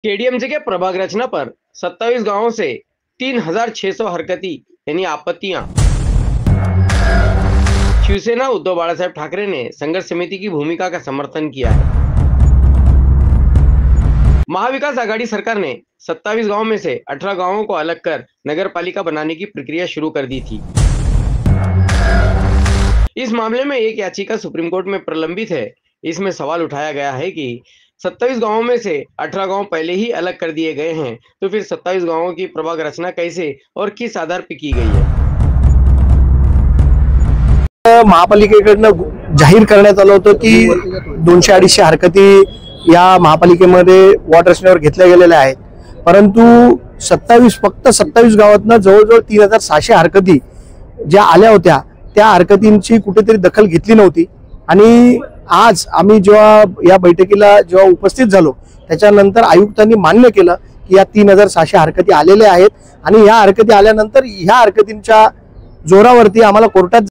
केडीएमजे के प्रभाग रचना पर 27 गांवों से 3600 हरकती यानी आपत्तियां। शिवसेना उद्धव बाळासाहेब ठाकरे ने संघर्ष समिति की भूमिका का समर्थन किया है। महाविकास आघाड़ी सरकार ने 27 गांवों में से 18 गांवों को अलग कर नगर पालिका बनाने की प्रक्रिया शुरू कर दी थी। इस मामले में एक याचिका सुप्रीम कोर्ट में प्रलंबित है। इसमें सवाल उठाया गया है कि 27 गांवों में से 18 गांव पहले ही अलग कर दिए गए हैं, तो फिर 27 गांवों की प्रभाग रचना कैसे और किस आधार पर की गई है। महापालिकेकडनं जाहीर करण्यात आलं होतं की 200-250 हरकती या महापालिकेमध्ये वॉटर रचनेवर घेतल्या गेलेल्या आहेत, परंतु फक्त 27 गावातनं जवळजवळ 3600 हरकती ज्या आल्या होत्या त्या हरकतींची कुठेतरी दखल घेतली नव्हती। आणि आज आम्ही जेव्हा या बैठकीला उपस्थित झालो त्याच्यानंतर आयुक्तांनी मान्य केलं की या 3600 हरकती आलेल्या आहेत आणि या हरकती आल्यानंतर ह्या हरकतींच्या जोरावरती आम्हाला कोर्टात